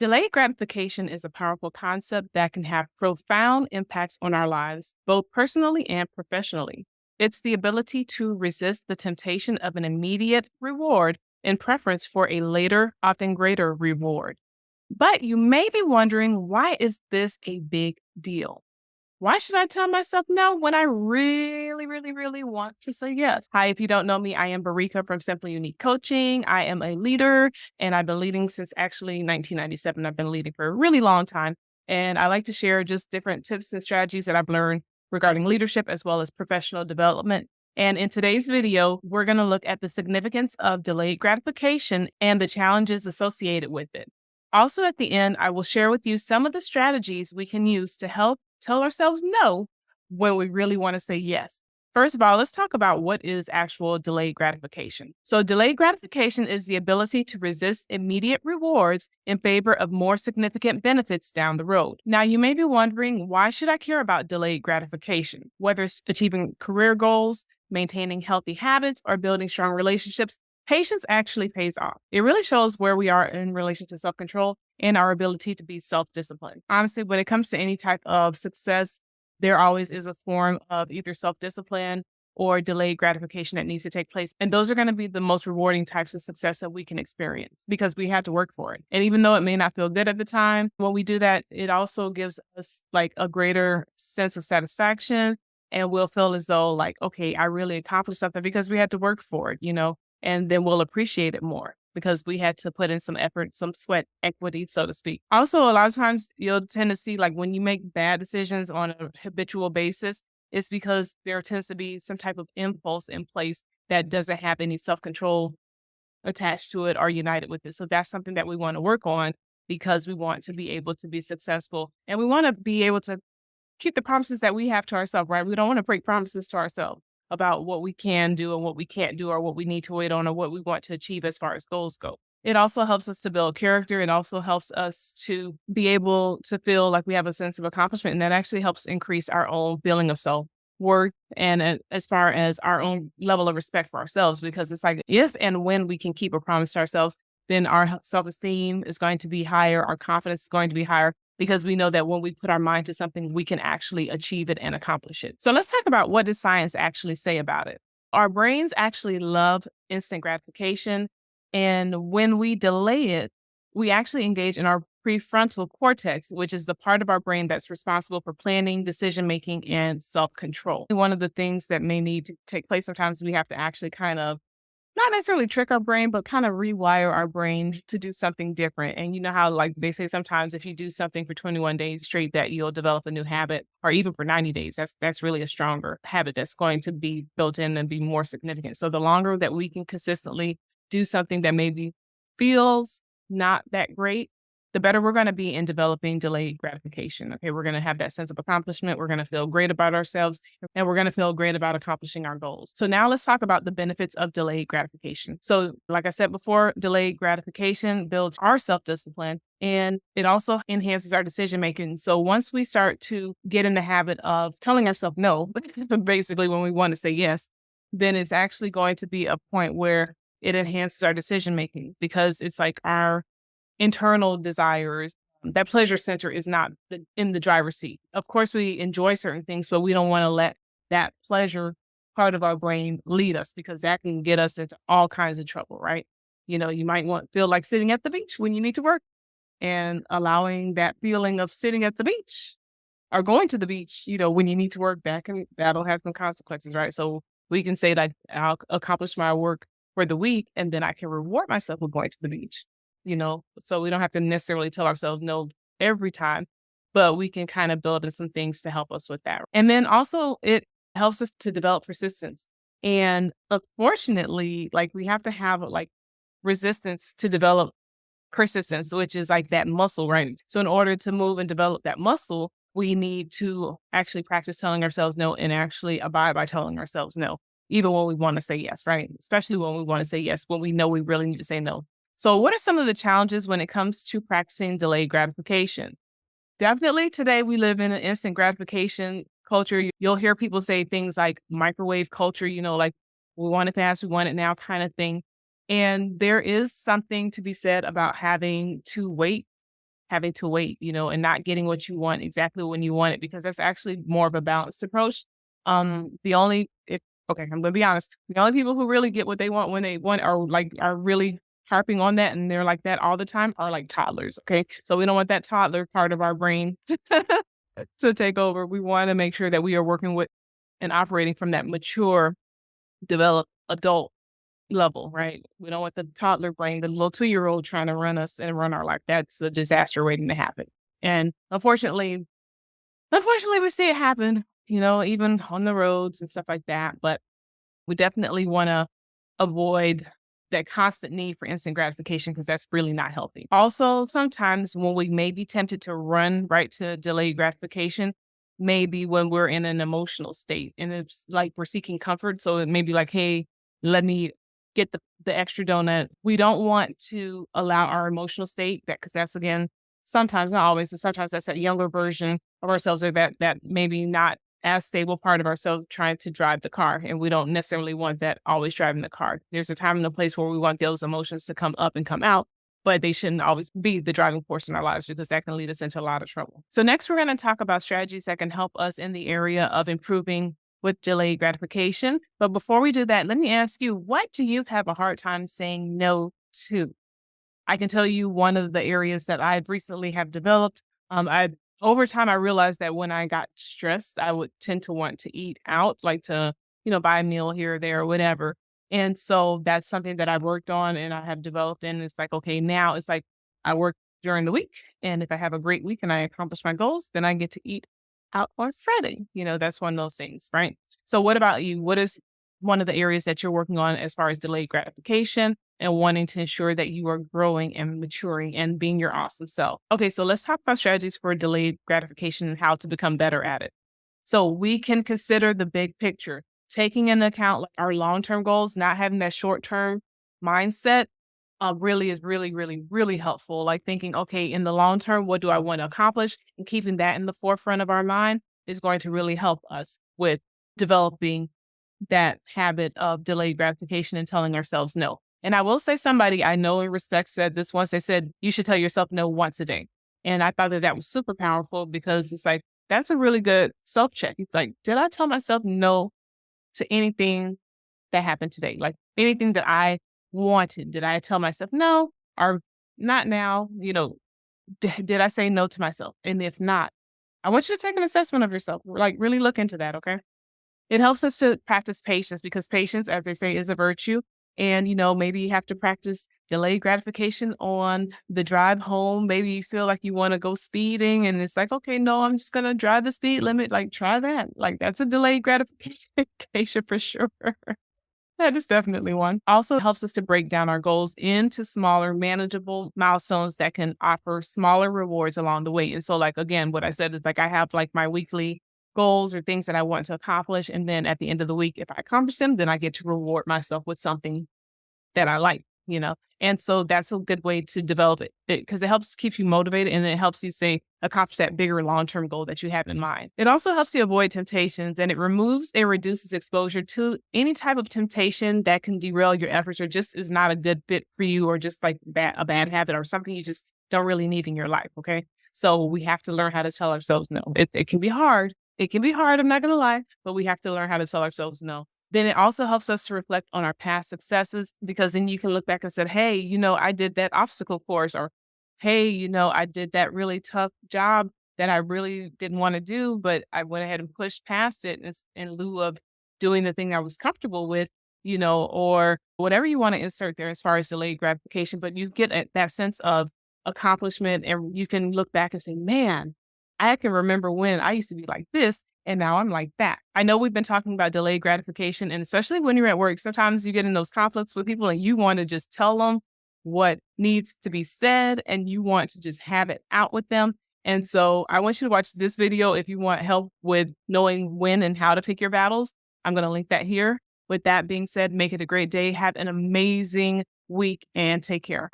Delayed gratification is a powerful concept that can have profound impacts on our lives, both personally and professionally. It's the ability to resist the temptation of an immediate reward in preference for a later, often greater reward. But you may be wondering, why is this a big deal? Why should I tell myself no when I really, really, really want to say yes? Hi, if you don't know me, I am Barika from Simply Unique Coaching. I am a leader and I've been leading since actually 1997. I've been leading for a really long time. And I like to share just different tips and strategies that I've learned regarding leadership as well as professional development. And in today's video, we're going to look at the significance of delayed gratification and the challenges associated with it. Also, at the end, I will share with you some of the strategies we can use to help tell ourselves no when we really want to say yes. First of all, let's talk about what is actual delayed gratification. So, delayed gratification is the ability to resist immediate rewards in favor of more significant benefits down the road. Now, you may be wondering, why should I care about delayed gratification? Whether it's achieving career goals, maintaining healthy habits, or building strong relationships, patience actually pays off. It really shows where we are in relation to self control and our ability to be self disciplined. Honestly, when it comes to any type of success, there always is a form of either self discipline or delayed gratification that needs to take place. And those are going to be the most rewarding types of success that we can experience because we had to work for it. And even though it may not feel good at the time, when we do that, it also gives us like a greater sense of satisfaction. And we'll feel as though, like, okay, I really accomplished something because we had to work for it. And then we'll appreciate it more because we had to put in some effort, some sweat equity, so to speak. Also, a lot of times you'll tend to see, like, when you make bad decisions on a habitual basis, it's because there tends to be some type of impulse in place that doesn't have any self-control attached to it or united with it. So that's something that we want to work on because we want to be able to be successful and we want to be able to keep the promises that we have to ourselves, right? We don't want to break promises to ourselves about what we can do and what we can't do or what we need to wait on or what we want to achieve as far as goals go. It also helps us to build character. It also helps us to be able to feel like we have a sense of accomplishment. And that actually helps increase our own feeling of self-worth and as far as our own level of respect for ourselves, because it's like if and when we can keep a promise to ourselves, then our self-esteem is going to be higher. Our confidence is going to be higher because we know that when we put our mind to something, we can actually achieve it and accomplish it. So let's talk about, what does science actually say about it? Our brains actually love instant gratification. And when we delay it, we actually engage in our prefrontal cortex, which is the part of our brain that's responsible for planning, decision making, and self control. One of the things that may need to take place sometimes, we have to actually kind of not necessarily trick our brain, but kind of rewire our brain to do something different. And you know how, like, they say sometimes if you do something for 21 days straight, that you'll develop a new habit, or even for 90 days, that's really a stronger habit that's going to be built in and be more significant. So the longer that we can consistently do something that maybe feels not that great, the better we're going to be in developing delayed gratification. Okay, we're going to have that sense of accomplishment. We're going to feel great about ourselves and we're going to feel great about accomplishing our goals. So now let's talk about the benefits of delayed gratification. So like I said before, delayed gratification builds our self-discipline and it also enhances our decision making. So once we start to get in the habit of telling ourselves no, basically when we want to say yes, then it's actually going to be a point where it enhances our decision making because it's like our internal desires. That pleasure center is not in the driver's seat. Of course, we enjoy certain things, but we don't want to let that pleasure part of our brain lead us because that can get us into all kinds of trouble, right? You might feel like sitting at the beach when you need to work, and allowing that feeling of sitting at the beach or going to the beach, when you need to work back, and that'll have some consequences, right? So we can say that I'll accomplish my work for the week and then I can reward myself with going to the beach. So we don't have to necessarily tell ourselves no every time, but we can kind of build in some things to help us with that. And then also it helps us to develop persistence. And unfortunately, like, we have to have like resistance to develop persistence, which is like that muscle, right? So in order to move and develop that muscle, we need to actually practice telling ourselves no and actually abide by telling ourselves no, even when we want to say yes, right? Especially when we want to say yes, when we know we really need to say no. So what are some of the challenges when it comes to practicing delayed gratification? Definitely today we live in an instant gratification culture. You'll hear people say things like microwave culture, like we want it fast, we want it now kind of thing. And there is something to be said about having to wait having to wait, and not getting what you want exactly when you want it, because that's actually more of a balanced approach. The only if okay, I'm gonna be honest. The only people who really get what they want when they want are really harping on that and they're like that all the time are like toddlers. Okay. So we don't want that toddler part of our brain to take over. We want to make sure that we are working with and operating from that mature, developed adult level, right? We don't want the toddler brain, the little 2-year-old trying to run us and run our life. That's a disaster waiting to happen. And unfortunately, we see it happen, even on the roads and stuff like that. But we definitely want to avoid that constant need for instant gratification because that's really not healthy. Also, sometimes when we may be tempted to run right to delayed gratification, maybe when we're in an emotional state and it's like we're seeking comfort. So it may be like, hey, let me get the extra donut. We don't want to allow our emotional state that because that's again, sometimes not always, but sometimes that's a younger version of ourselves or that maybe not as stable part of ourselves trying to drive the car. And we don't necessarily want that always driving the car. There's a time and a place where we want those emotions to come up and come out, but they shouldn't always be the driving force in our lives because that can lead us into a lot of trouble. So next, we're going to talk about strategies that can help us in the area of improving with delayed gratification. But before we do that, let me ask you, what do you have a hard time saying no to? I can tell you one of the areas that I've recently have developed. I Over time I realized that when I got stressed, I would tend to want to eat out, like to buy a meal here or there or whatever. And so that's something that I've worked on and I have developed. And it's like okay, now it's like I work during the week, and if I have a great week and I accomplish my goals, then I get to eat out on Friday. That's one of those things, right? So what about you? What is one of the areas that you're working on as far as delayed gratification and wanting to ensure that you are growing and maturing and being your awesome self? Okay, so let's talk about strategies for delayed gratification and how to become better at it. So we can consider the big picture, taking into account like our long-term goals, not having that short-term mindset. Really is really, really, really helpful. Like thinking, okay, in the long term, what do I want to accomplish? And keeping that in the forefront of our mind is going to really help us with developing that habit of delayed gratification and telling ourselves no. And I will say somebody I know and respect said this once. They said, you should tell yourself no once a day. And I thought that that was super powerful because it's like, that's a really good self check. It's like, did I tell myself no to anything that happened today? Like anything that I wanted, did I tell myself no or not now? Did I say no to myself? And if not, I want you to take an assessment of yourself. Like really look into that. Okay. It helps us to practice patience because patience, as they say, is a virtue. And, maybe you have to practice delayed gratification on the drive home. Maybe you feel like you want to go speeding and it's like, okay, no, I'm just going to drive the speed limit. Like, try that. Like, that's a delayed gratification for sure. That is definitely one. Also helps us to break down our goals into smaller, manageable milestones that can offer smaller rewards along the way. And so, like, again, what I said is like, I have like my weekly goals or things that I want to accomplish. And then at the end of the week, if I accomplish them, then I get to reward myself with something that I like. And so that's a good way to develop it because it helps keep you motivated and it helps you say accomplish that bigger long-term goal that you have in mind. It also helps you avoid temptations and it removes and reduces exposure to any type of temptation that can derail your efforts or just is not a good fit for you or just like a bad habit or something you just don't really need in your life. Okay. So we have to learn how to tell ourselves no. It can be hard. It can be hard. I'm not going to lie, but we have to learn how to tell ourselves no. Then it also helps us to reflect on our past successes because then you can look back and say, hey, I did that obstacle course or, hey, I did that really tough job that I really didn't want to do, but I went ahead and pushed past it in lieu of doing the thing I was comfortable with, or whatever you want to insert there as far as delayed gratification. But you get that sense of accomplishment and you can look back and say, man, I can remember when I used to be like this and now I'm like that. I know we've been talking about delayed gratification and especially when you're at work, sometimes you get in those conflicts with people and you want to just tell them what needs to be said and you want to just have it out with them. And so I want you to watch this video if you want help with knowing when and how to pick your battles. I'm going to link that here. With that being said, make it a great day. Have an amazing week and take care.